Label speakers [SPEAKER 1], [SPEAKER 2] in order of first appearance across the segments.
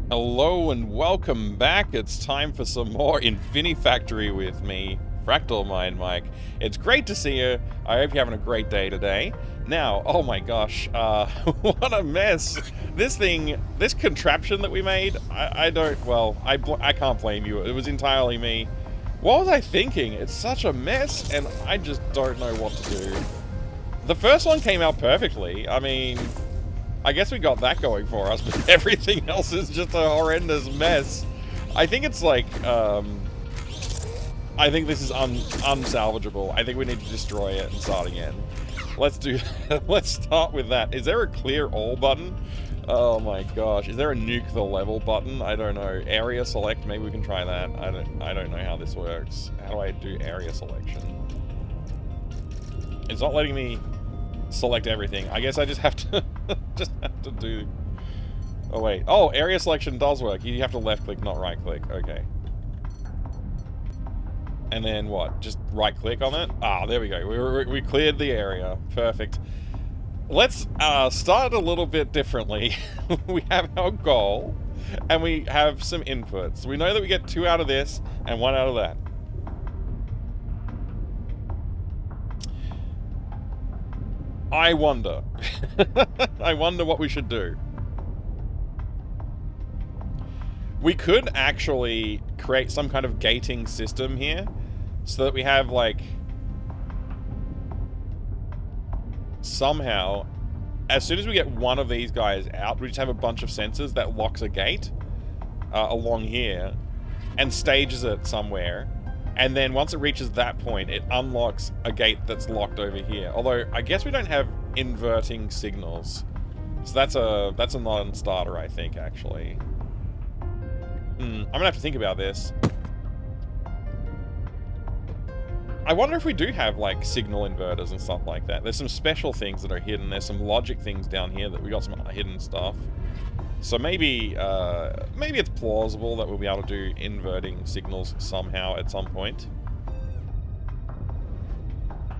[SPEAKER 1] Hello and welcome back. It's time for some more Infinifactory with me, FractalMindMike. It's great to see you. I hope you're having a great day today. Now, oh my gosh, what a mess. This contraption that we made, I can't blame you. It was entirely me. What was I thinking? It's such a mess, and I just don't know what to do. The first one came out perfectly. I mean, I guess we got that going for us, but everything else is just a horrendous mess. I think it's like, I think this is unsalvageable. I think we need to destroy it and start again. Let's do let's start with that. Is there a clear all button? Oh my gosh. Is there a nuke the level button? I don't know. Area select, maybe we can try that. I don't know how this works. How do I do area selection? It's not letting me select everything. I guess I just have to do. Oh wait. Oh, area selection does work. You have to left click, not right click. Okay. And then what? Just right click on it? Ah, there we go. We cleared the area. Perfect. Let's start a little bit differently. We have our goal, and we have some inputs. We know that we get 2 out of this and 1 out of that. I wonder. I wonder what we should do. We could actually create some kind of gating system here so that we have, like, somehow, as soon as we get one of these guys out, we just have a bunch of sensors that locks a gate along here and stages it somewhere. And then once it reaches that point, it unlocks a gate that's locked over here. Although, I guess we don't have inverting signals. So that's a non-starter, I think, actually. I'm gonna have to think about this. I wonder if we do have, like, signal inverters and stuff like that. There's some special things that are hidden. There's some logic things down here that we got some hidden stuff. So maybe it's plausible that we'll be able to do inverting signals somehow at some point.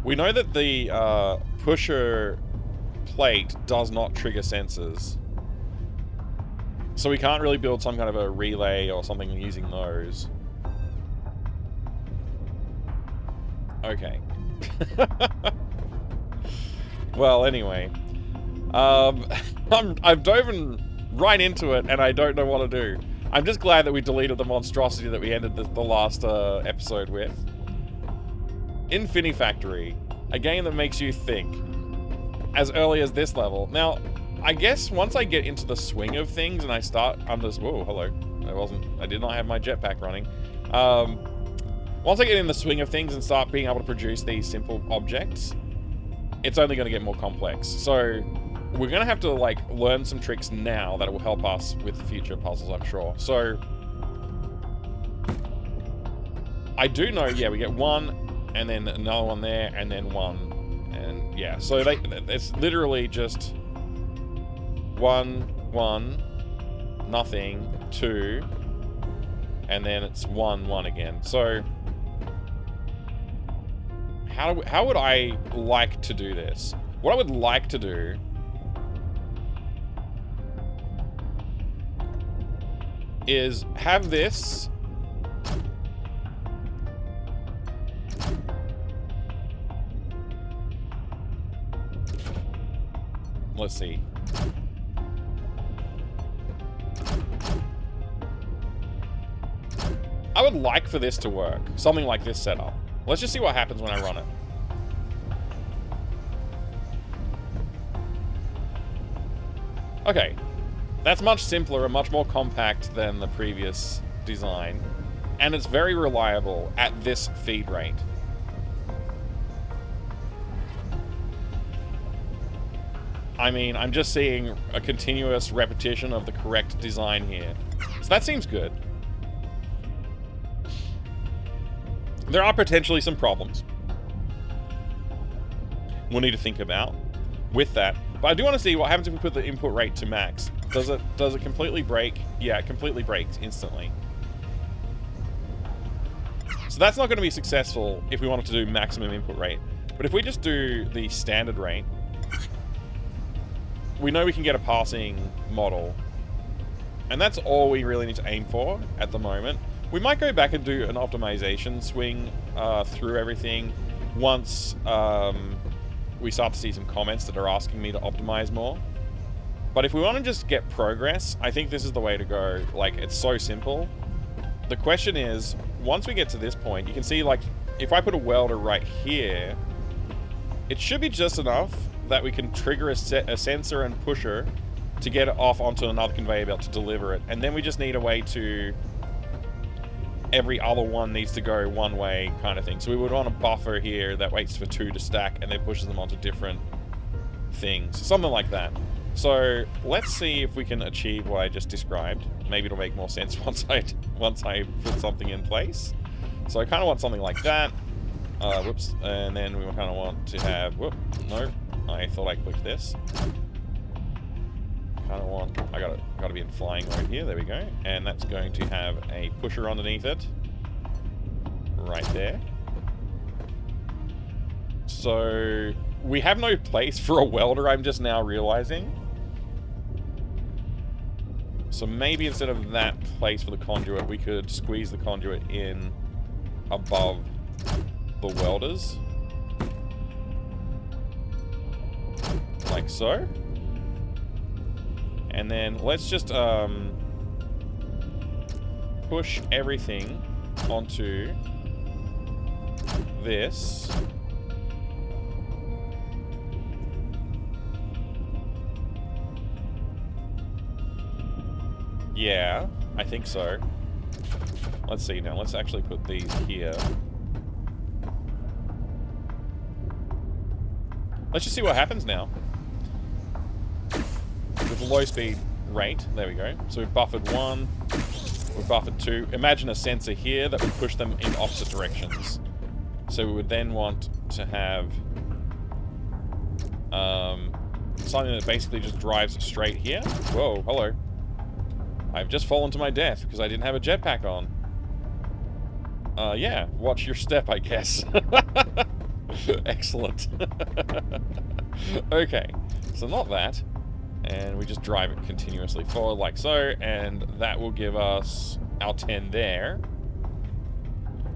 [SPEAKER 1] We know that the pusher plate does not trigger sensors. So we can't really build some kind of a relay or something using those. Okay. Well, anyway. I've dove right into it, and I don't know what to do. I'm just glad that we deleted the monstrosity that we ended the last episode with. Infinifactory. A game that makes you think. As early as this level. Now, I guess once I get into the swing of things and I start... Whoa, hello. I did not have my jetpack running. Once I get in the swing of things and start being able to produce these simple objects, it's only going to get more complex. So we're going to have to, like, learn some tricks now that will help us with future puzzles, I'm sure. So I do know, yeah, we get 1, and then another one there, and then 1. And yeah, so it's literally just 1, 1, nothing, 2, and then it's 1, 1 again. So how would I like to do this? What I would like to do is have this let's see. I would like for this to work. Something like this setup. Let's just see what happens when I run it. Okay. That's much simpler and much more compact than the previous design. And it's very reliable at this feed rate. I mean, I'm just seeing a continuous repetition of the correct design here. So that seems good. There are potentially some problems we'll need to think about with that. But I do want to see what happens if we put the input rate to max. Does it completely break? Yeah, it completely breaks instantly. So that's not going to be successful if we wanted to do maximum input rate. But if we just do the standard rate, we know we can get a passing model. And that's all we really need to aim for at the moment. We might go back and do an optimization swing through everything once we start to see some comments that are asking me to optimize more. But if we want to just get progress, I think this is the way to go. Like, it's so simple. The question is, once we get to this point, you can see, like, if I put a welder right here, it should be just enough that we can trigger a sensor and pusher to get it off onto another conveyor belt to deliver it. And then we just need a way to... every other one needs to go one way kind of thing. So we would want a buffer here that waits for 2 to stack and then pushes them onto different things. Something like that. So let's see if we can achieve what I just described. Maybe it'll make more sense once I put something in place. So I kind of want something like that. Whoops. And then we kind of want to have... whoop. No. I thought I clicked this. Kind of want... I gotta be in flying mode here. There we go. And that's going to have a pusher underneath it. Right there. So we have no place for a welder, I'm just now realizing. So maybe instead of that place for the conduit, we could squeeze the conduit in above the welders. Like so. And then let's just push everything onto this. Yeah, I think so. Let's see now. Let's actually put these here. Let's just see what happens now. With a low speed rate. There we go. So we've buffered 1. We've buffered 2. Imagine a sensor here that would push them in opposite directions. So we would then want to have something that basically just drives straight here. Whoa, hello. I've just fallen to my death because I didn't have a jetpack on. Yeah, watch your step, I guess. Excellent. Okay, so not that. And we just drive it continuously forward like so, and that will give us our 10 there.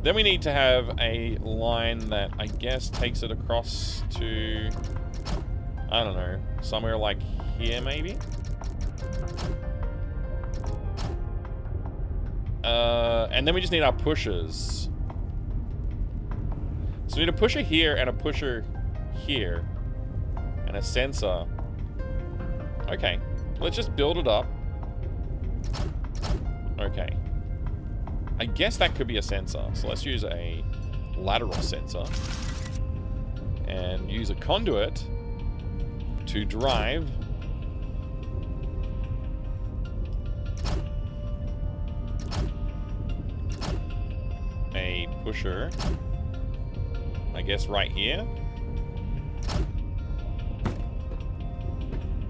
[SPEAKER 1] Then we need to have a line that, I guess, takes it across to... I don't know, somewhere like here, maybe? And then we just need our pushers. So we need a pusher here and a pusher here. And a sensor. Okay. Let's just build it up. Okay. I guess that could be a sensor. So let's use a lateral sensor. And use a conduit to drive a pusher, I guess right here.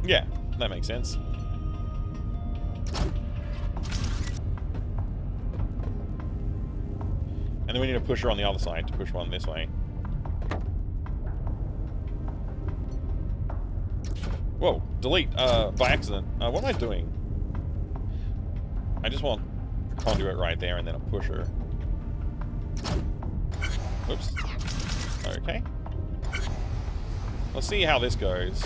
[SPEAKER 1] Yeah, that makes sense. And then we need a pusher on the other side to push one this way. Whoa, delete, by accident. What am I doing? I just want a conduit right there and then a pusher. Oops. Okay. Let's see how this goes.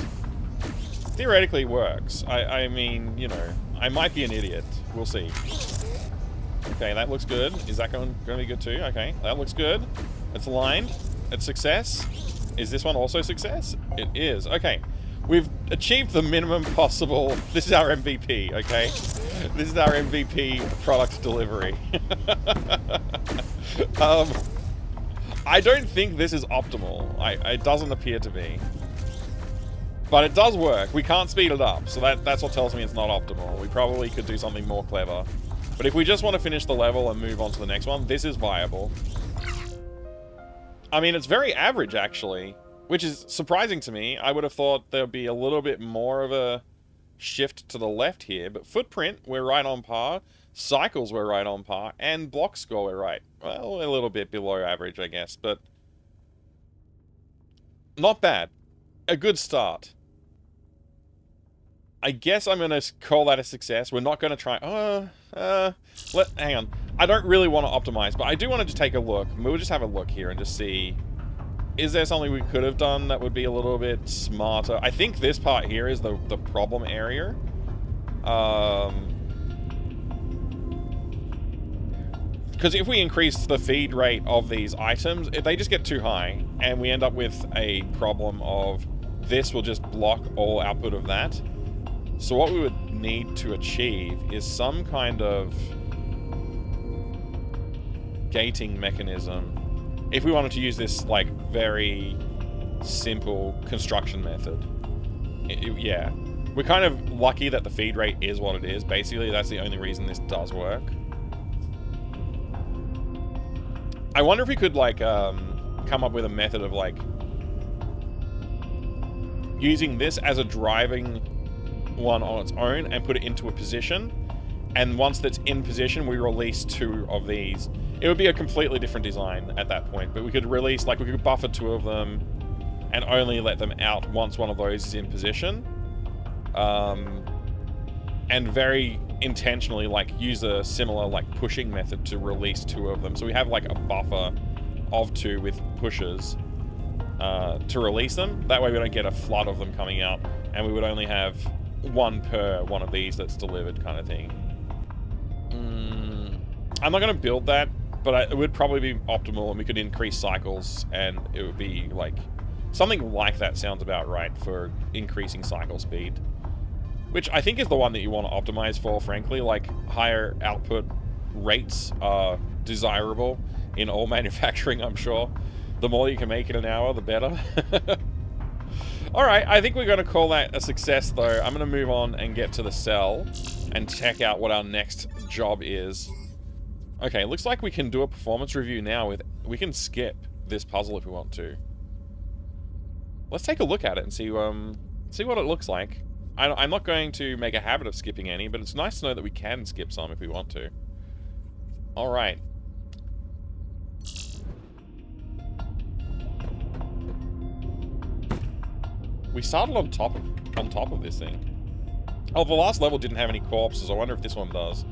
[SPEAKER 1] Theoretically it works. I mean, you know, I might be an idiot. We'll see. Okay, that looks good. Is that going to be good too? Okay, that looks good. It's aligned. It's success. Is this one also success? It is. Okay. We've achieved the minimum possible. This is our MVP, okay? This is our MVP product delivery. I don't think this is optimal. It doesn't appear to be. But it does work. We can't speed it up, so that's what tells me it's not optimal. We probably could do something more clever. But if we just want to finish the level and move on to the next one, this is viable. I mean, it's very average, actually. Which is surprising to me. I would have thought there'd be a little bit more of a shift to the left here. But footprint, we're right on par. Cycles, we're right on par. And block score, we're right. Well, a little bit below average, I guess. But not bad. A good start. I guess I'm going to call that a success. We're not going to try... hang on. I don't really want to optimize, but I do want to just take a look. We'll just have a look here and just see... Is there something we could have done that would be a little bit smarter? I think this part here is the problem area. Because if we increase the feed rate of these items, they just get too high, and we end up with a problem of this will just block all output of that. So what we would need to achieve is some kind of gating mechanism if we wanted to use this, like, very simple construction method. Yeah. We're kind of lucky that the feed rate is what it is. Basically, that's the only reason this does work. I wonder if we could, like, come up with a method of, like, using this as a driving one on its own and put it into a position. And once that's in position, we release 2 of these. It would be a completely different design at that point, but we could release, like, we could buffer 2 of them and only let them out once one of those is in position. And very intentionally, like, use a similar, like, pushing method to release 2 of them. So we have, like, a buffer of 2 with pushes to release them. That way we don't get a flood of them coming out, and we would only have 1 per one of these that's delivered, kind of thing. I'm not going to build that, but it would probably be optimal, and we could increase cycles, and it would be, like, something like that sounds about right for increasing cycle speed. Which I think is the one that you want to optimize for, frankly. Like, higher output rates are desirable in all manufacturing, I'm sure. The more you can make in an hour, the better. Alright, I think we're going to call that a success, though. I'm going to move on and get to the cell and check out what our next job is. Okay, looks like we can do a performance review now with... We can skip this puzzle if we want to. Let's take a look at it and see what it looks like. I'm not going to make a habit of skipping any, but it's nice to know that we can skip some if we want to. Alright. We started on top of this thing. Oh, the last level didn't have any corpses. I wonder if this one does.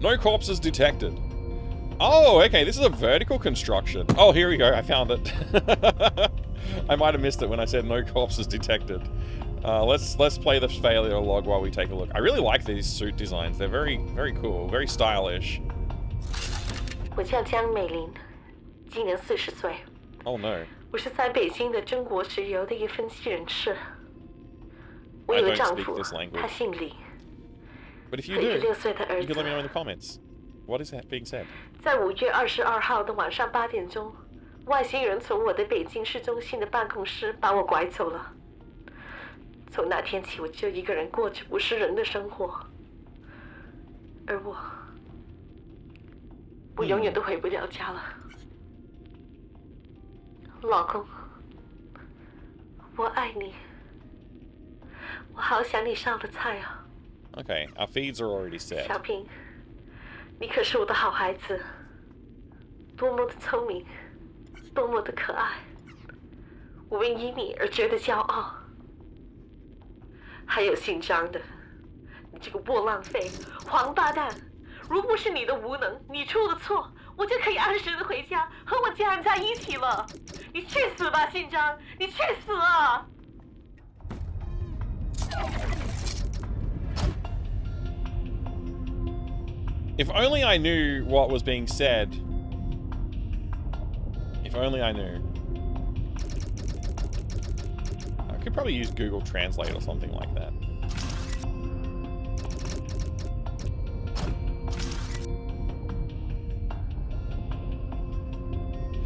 [SPEAKER 1] No corpses detected. Oh, okay, this is a vertical construction. Oh, here we go, I found it. I might have missed it when I said no corpses detected. Let's play the failure log while we take a look. I really like these suit designs. They're very, very cool, very stylish. Oh no. I don't speak this language. But if you do, you can let me know in the comments. What is that being said?
[SPEAKER 2] 在5月22号的晚上8点钟，外星人从我的北京市中心的办公室把我拐走了。从那天起，我就一个人过着不是人的生活，而我永远都回不了家了。老公，我爱你，我好想你烧的菜啊。
[SPEAKER 1] Okay, our feeds are already set.
[SPEAKER 2] 小平。 你可是我的好孩子，多么的聪明，多么的可爱，我为因你而觉得骄傲。还有姓张的，你这个窝囊废、黄八蛋！如不是你的无能，你出了错，我就可以按时的回家和我家人在一起了。你去死吧，姓张！你去死啊！
[SPEAKER 1] If only I knew what was being said. If only I knew. I could probably use Google Translate or something like that.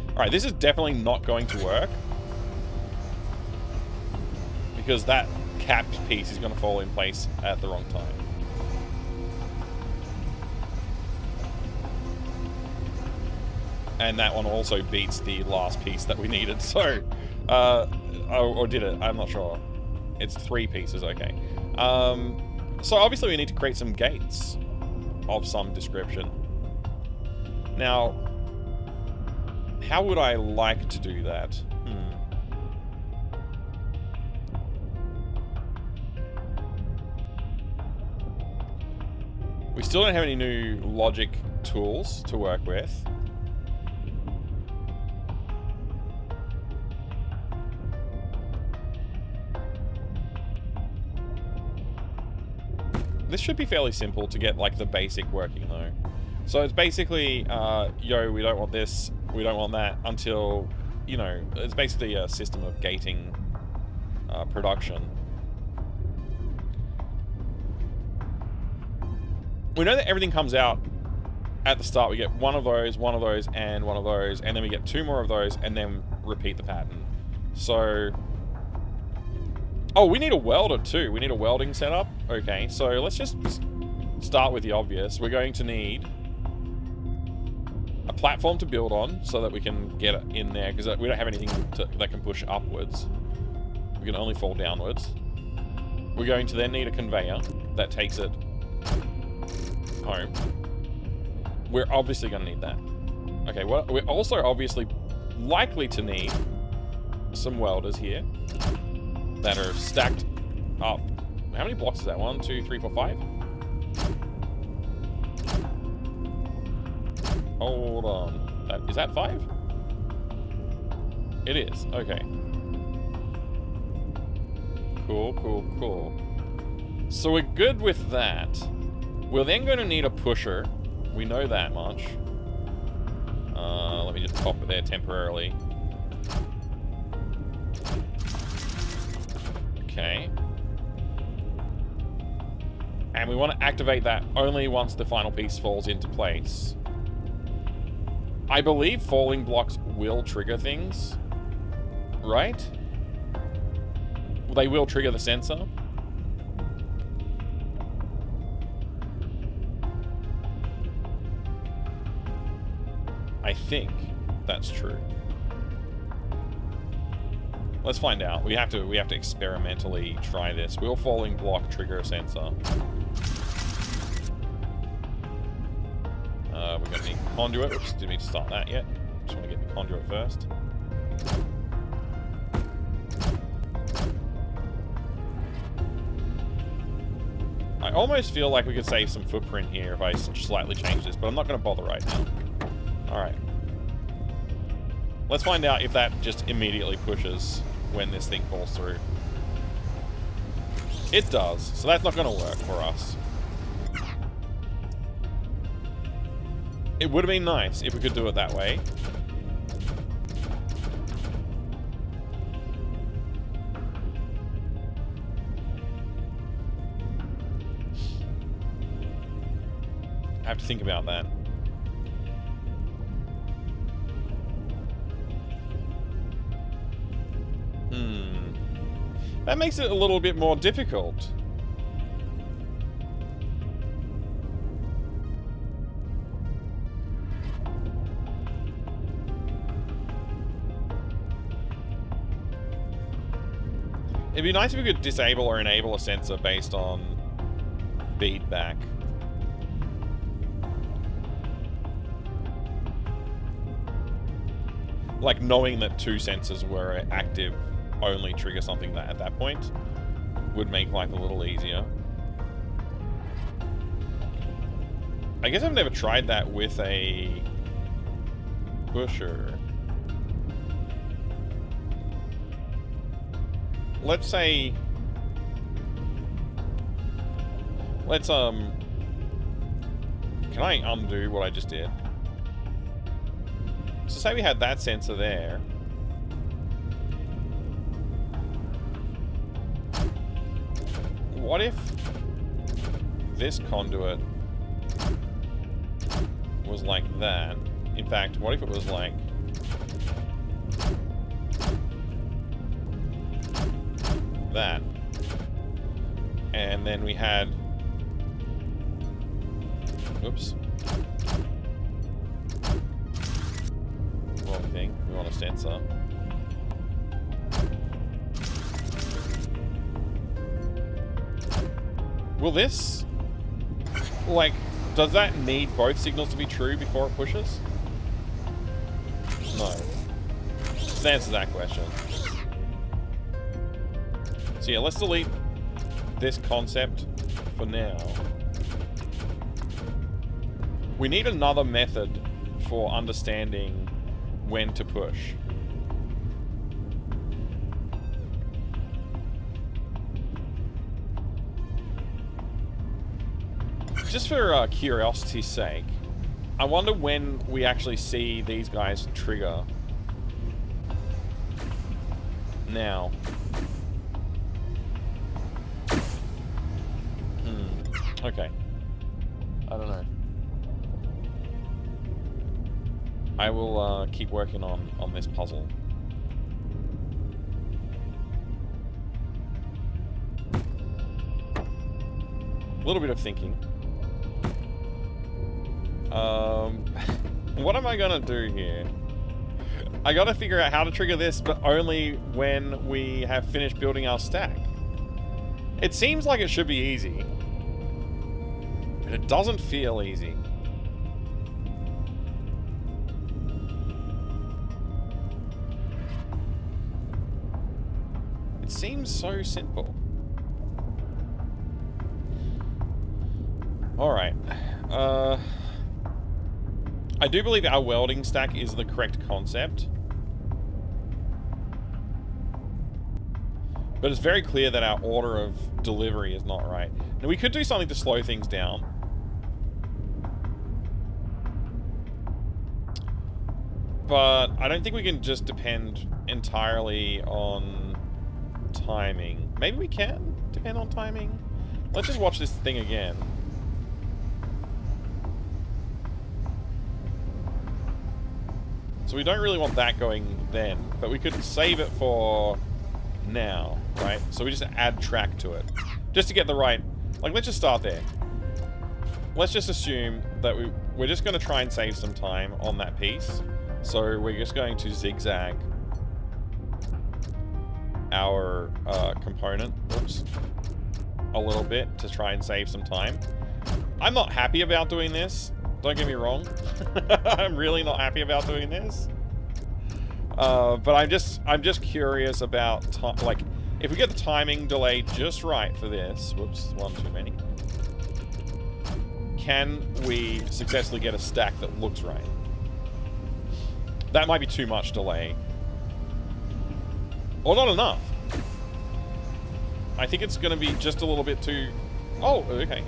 [SPEAKER 1] Alright, this is definitely not going to work. Because that capped piece is going to fall in place at the wrong time. And that one also beats the last piece that we needed, so... or did it? I'm not sure. It's 3 pieces, okay. So obviously we need to create some gates of some description. Now, how would I like to do that? We still don't have any new logic tools to work with. This should be fairly simple to get, like, the basic working, though. So it's basically, yo, we don't want this, we don't want that, until, you know, it's basically a system of gating production. We know that everything comes out at the start. We get one of those, and one of those, and then we get 2 more of those, and then repeat the pattern. So... Oh, we need a welder too. We need a welding setup. Okay, so let's just start with the obvious. We're going to need a platform to build on so that we can get it in there, because we don't have anything that can push upwards. We can only fall downwards. We're going to then need a conveyor that takes it home. We're obviously going to need that. Okay, well, we're also obviously likely to need some welders here that are stacked up. How many blocks is that? 1, 2, 3, 4, 5? Hold on. Is that 5? It is. Okay. Cool, cool, cool. So we're good with that. We're then going to need a pusher. We know that much. Let me just pop it there temporarily. Okay. And we want to activate that only once the final piece falls into place. I believe falling blocks will trigger things, right? They will trigger the sensor. I think that's true. Let's find out. We have to experimentally try this. Will falling block trigger a sensor? We're gonna need conduit. Oops, didn't mean to start that yet. Just want to get the conduit first. I almost feel like we could save some footprint here if I slightly change this, but I'm not going to bother right now. Alright. Let's find out if that just immediately pushes when this thing falls through. It does, so that's not going to work for us. It would have been nice if we could do it that way. I have to think about that. That makes it a little bit more difficult. It'd be nice if we could disable or enable a sensor based on feedback. Like knowing that 2 sensors were active only trigger something that at that point would make life a little easier. I guess I've never tried that with a pusher. Let's say... Let's, can I undo what I just did? So say we had that sensor there. What if this conduit was like that? In fact, what if it was like that? And then we had... Oops. Wrong thing. We want a sensor. Will this... Like, does that need both signals to be true before it pushes? No. Just answer that question. So yeah, let's delete this concept for now. We need another method for understanding when to push. Just for curiosity's sake, I wonder when we actually see these guys trigger. Now. Okay. I don't know. I will keep working on this puzzle. A little bit of thinking. What am I gonna do here? I gotta figure out how to trigger this, but only when we have finished building our stack. It seems like it should be easy, but it doesn't feel easy. It seems so simple. Alright. I do believe our welding stack is the correct concept. But it's very clear that our order of delivery is not right. Now, we could do something to slow things down. But I don't think we can just depend entirely on timing. Maybe we can depend on timing. Let's just watch this thing again. So we don't really want that going then, but we could save it for now, right? So we just add track to it. Just to get the right... Like, let's just start there. Let's just assume that we're just going to try and save some time on that piece. So we're just going to zigzag our component, oops, a little bit to try and save some time. I'm not happy about doing this. Don't get me wrong. I'm really not happy about doing this. But I'm just curious about like if we get the timing delay just right for this. Whoops, one too many. Can we successfully get a stack that looks right? That might be too much delay. Or not enough. I think it's going to be just a little bit too... Oh, okay.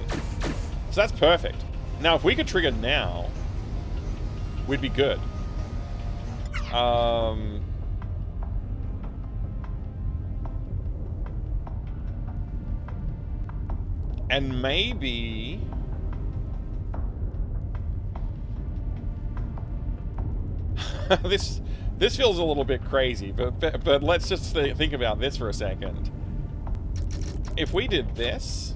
[SPEAKER 1] So that's perfect. Now, if we could trigger now, we'd be good. And maybe... This feels a little bit crazy, but let's just think about this for a second. If we did this...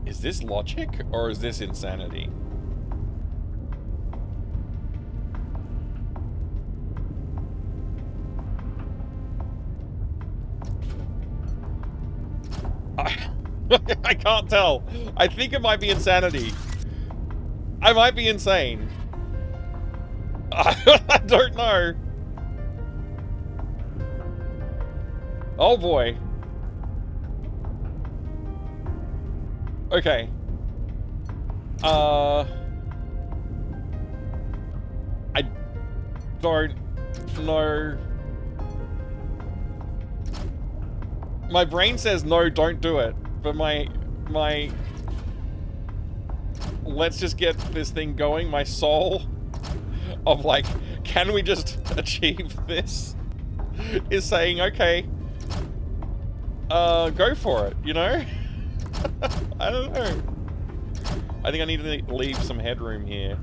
[SPEAKER 1] Is this logic, or is this insanity? I can't tell. I think it might be insanity. I might be insane. I don't know. Oh boy. Okay. I don't know. My brain says no, don't do it. But my let's just get this thing going. My soul of like, can we just achieve this? Is saying, okay, go for it, you know? I don't know. I think I need to leave some headroom here.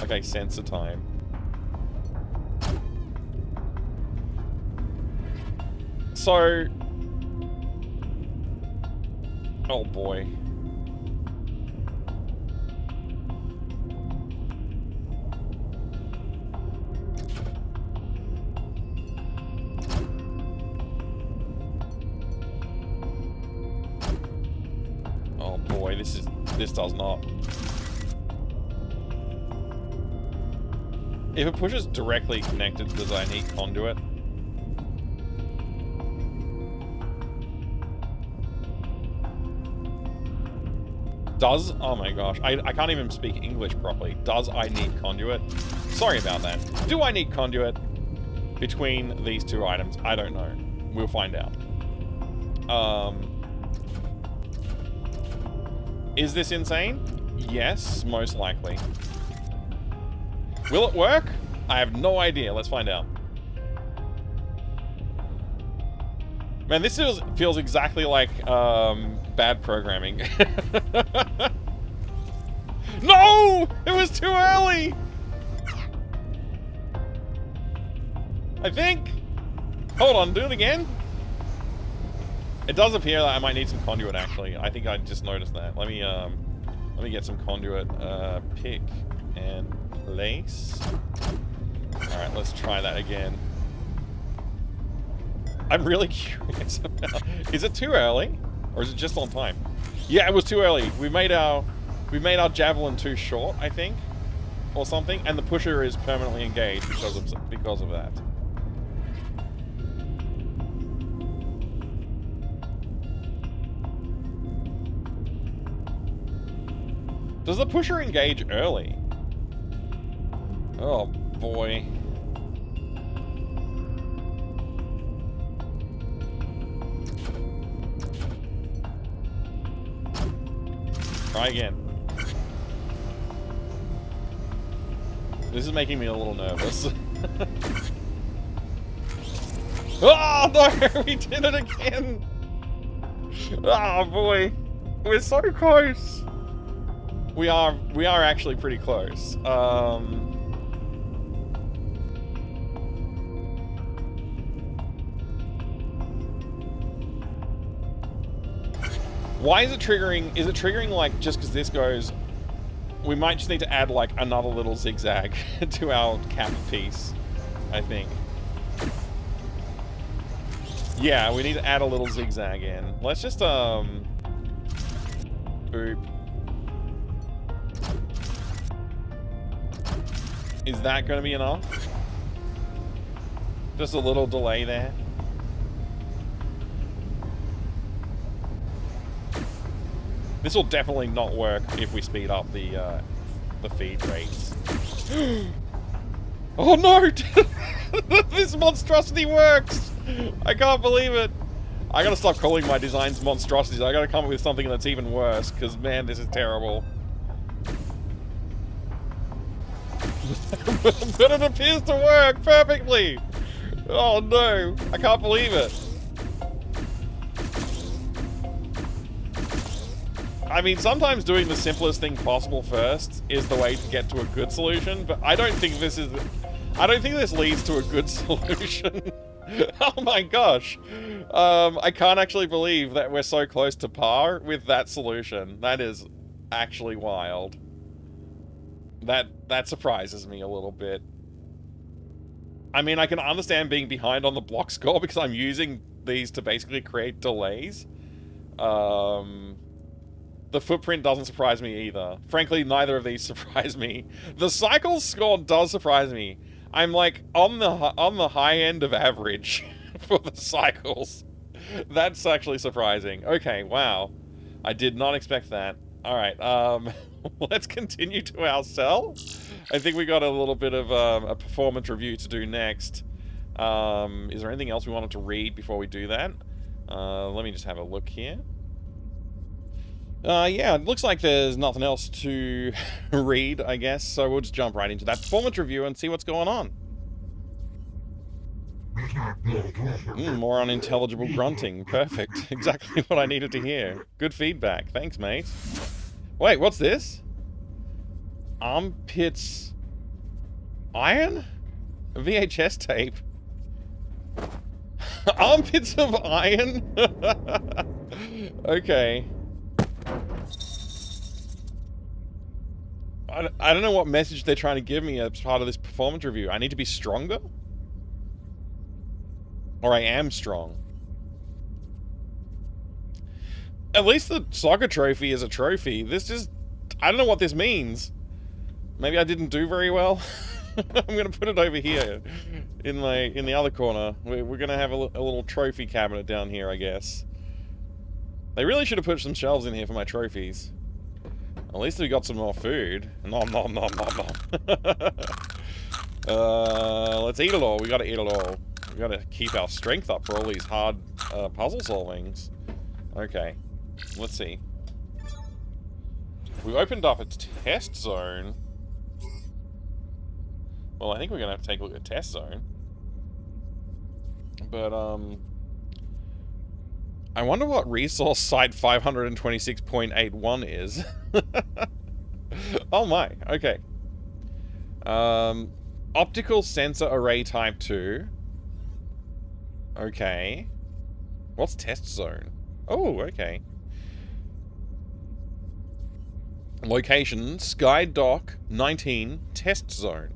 [SPEAKER 1] Okay, sensor time. So... Oh boy. Oh boy, this does not. If a pusher's directly connected, does I need conduit? Does, oh my gosh, I can't even speak English properly. Does I need conduit? Sorry about that. Do I need conduit between these two items? I don't know. We'll find out. Is this insane? Yes, most likely. Will it work? I have no idea. Let's find out. Man, this feels exactly like bad programming. No! It was too early! I think. Hold on, do it again. It does appear that I might need some conduit, actually. I think I just noticed that. Let me get some conduit. Pick and place. Alright, let's try that again. I'm really curious about... Is it too early? Or is it just on time? Yeah, it was too early. We made our javelin too short, I think. Or something. And the pusher is permanently engaged because of that. Does the pusher engage early? Oh, boy. Try again. This is making me a little nervous. Oh, no! We did it again! Oh, boy. We're so close. We are actually pretty close. Why is it triggering? Is it triggering like just because this goes? We might just need to add like another little zigzag to our cap piece, I think. Yeah, we need to add a little zigzag in. Let's just boop. Is that going to be enough? Just a little delay there. This will definitely not work if we speed up the feed rates. Oh no! This monstrosity works! I can't believe it. I gotta stop calling my designs monstrosities. I gotta come up with something that's even worse, because man, this is terrible. But it appears to work perfectly! Oh no, I can't believe it. I mean, sometimes doing the simplest thing possible first is the way to get to a good solution, but I don't think this leads to a good solution. Oh my gosh. I can't actually believe that we're so close to par with that solution. That is actually wild. That surprises me a little bit. I mean, I can understand being behind on the block score because I'm using these to basically create delays. The footprint doesn't surprise me either. Frankly, neither of these surprise me. The cycles score does surprise me. I'm like on the high end of average for the cycles. That's actually surprising. Okay, wow. I did not expect that. All right, let's continue to our cell. I think we got a little bit of a performance review to do next. Is there anything else we wanted to read before we do that? Let me just have a look here. Yeah, it looks like there's nothing else to read, I guess, so we'll just jump right into that performance review and see what's going on. More unintelligible grunting. Perfect. Exactly what I needed to hear. Good feedback. Thanks, mate. Wait, what's this? Armpits... iron? A VHS tape? Armpits of iron? Okay. I don't know what message they're trying to give me as part of this performance review. I need to be stronger? Or I am strong? At least the soccer trophy is a trophy. This just... I don't know what this means. Maybe I didn't do very well? I'm gonna put it over here in the other corner. We're gonna have a little trophy cabinet down here, I guess. They really should have put some shelves in here for my trophies. At least we got some more food. Nom nom nom nom nom. Let's eat it all. We gotta eat it all. We gotta keep our strength up for all these hard puzzle solvings. Okay, let's see. We opened up a test zone. Well, I think we're gonna have to take a look at test zone. But I wonder what resource site 526.81 is. Oh my, okay. Optical sensor array type 2. Okay. What's test zone? Oh, okay. Location, Sky Dock 19, test zone.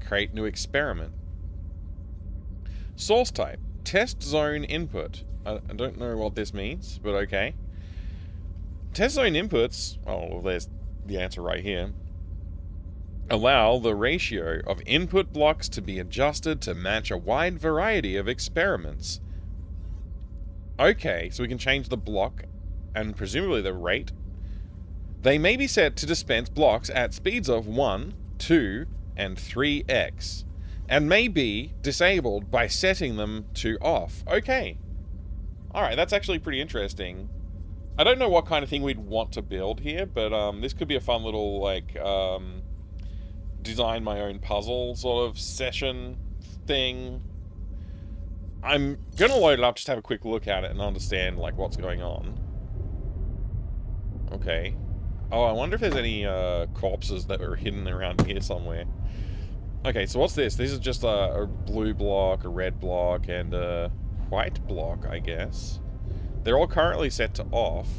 [SPEAKER 1] Create new experiment. Source type, test zone input. I don't know what this means, but okay. Test zone inputs, oh, well, there's the answer right here. Allow the ratio of input blocks to be adjusted to match a wide variety of experiments. Okay, so we can change the block and presumably the rate. They may be set to dispense blocks at speeds of 1, 2, and 3x, and may be disabled by setting them to off. Okay. Alright, that's actually pretty interesting. I don't know what kind of thing we'd want to build here, but this could be a fun little, like, design my own puzzle sort of session thing. I'm gonna load it up, just have a quick look at it and understand, like, what's going on. Okay. Oh, I wonder if there's any corpses that are hidden around here somewhere. Okay, so what's this? This is just a blue block, a red block, and a white block, I guess. They're all currently set to off.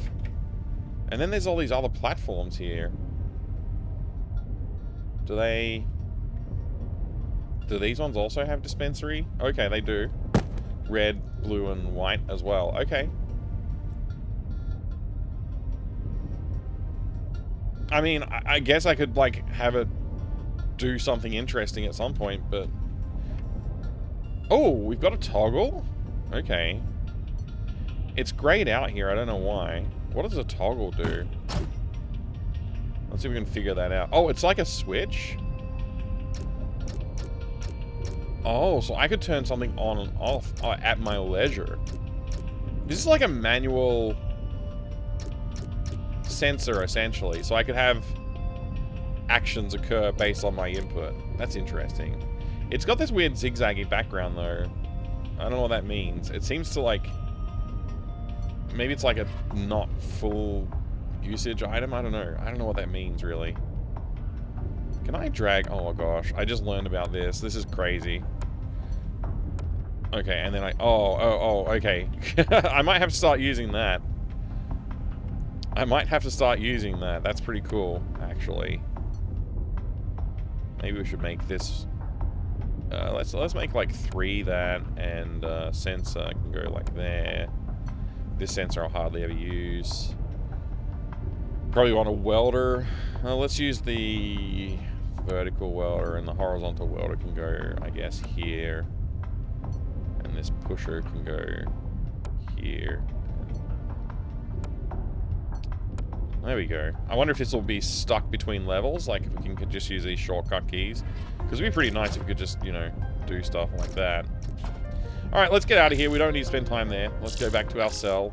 [SPEAKER 1] And then there's all these other platforms here. Do these ones also have dispensary? Okay, they do. Red, blue, and white as well. Okay. I mean, I guess I could, like, have it do something interesting at some point, but... Oh, we've got a toggle? Okay. It's grayed out here, I don't know why. What does a toggle do? Let's see if we can figure that out. Oh, it's like a switch? Oh, so I could turn something on and off at my leisure. This is like a manual sensor, essentially. So I could have actions occur based on my input. That's interesting. It's got this weird zigzaggy background, though. I don't know what that means. It seems to, like... Maybe it's like a not full usage item? I don't know. I don't know what that means, really. Can I drag... Oh, gosh. I just learned about this. This is crazy. Okay, and then I... Oh, okay. I might have to start using that. I might have to start using that. That's pretty cool, actually. Maybe we should make this... let's make, like, 3 that, and sensor can go, like, there. This sensor I'll hardly ever use. Probably want a welder. Let's use the vertical welder, and the horizontal welder can go, I guess, here. And this pusher can go here. There we go. I wonder if this will be stuck between levels, like if we could just use these shortcut keys. Because it'd be pretty nice if we could just, you know, do stuff like that. Alright, let's get out of here. We don't need to spend time there. Let's go back to our cell.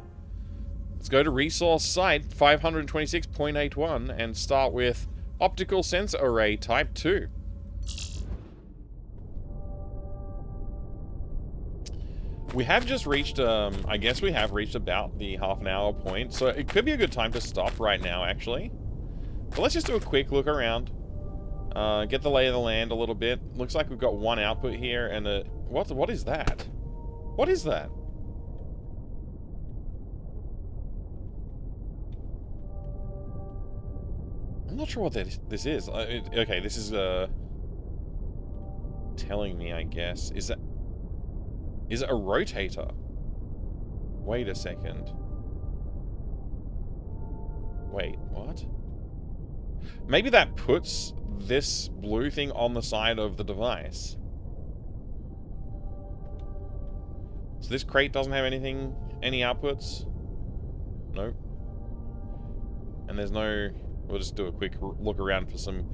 [SPEAKER 1] Let's go to resource site 526.81 and start with optical sensor array type 2. We have just reached, I guess we have reached about the half-an-hour point, so it could be a good time to stop right now, actually. But let's just do a quick look around. Get the lay of the land a little bit. Looks like we've got one output here, and a... What is that? What is that? I'm not sure what this is. Okay, this is, telling me, I guess. Is it a rotator? Wait a second. Wait, what? Maybe that puts this blue thing on the side of the device. So this crate doesn't have anything, any outputs? Nope. And there's no... We'll just do a quick look around for some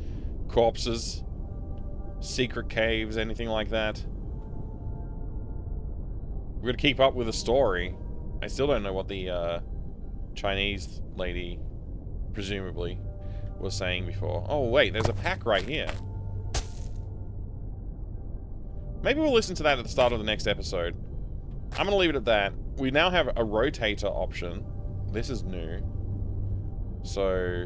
[SPEAKER 1] corpses, secret caves, anything like that. We're gonna keep up with the story. I still don't know what the Chinese lady, presumably, was saying before. Oh wait, there's a pack right here. Maybe we'll listen to that at the start of the next episode. I'm gonna leave it at that. We now have a rotator option. This is new. So,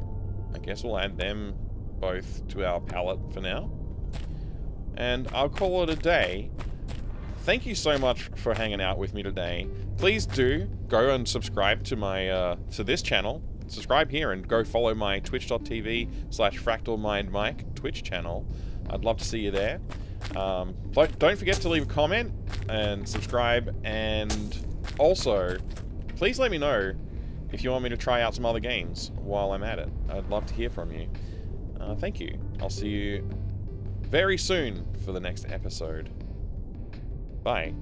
[SPEAKER 1] I guess we'll add them both to our palette for now. And I'll call it a day. Thank you so much for hanging out with me today. Please do go and subscribe to my to this channel. Subscribe here and go follow my twitch.tv/FractalMindMike Twitch channel. I'd love to see you there. Don't forget to leave a comment and subscribe, and also please let me know if you want me to try out some other games while I'm at it. I'd love to hear from you. Thank you. I'll see you very soon for the next episode. Bye.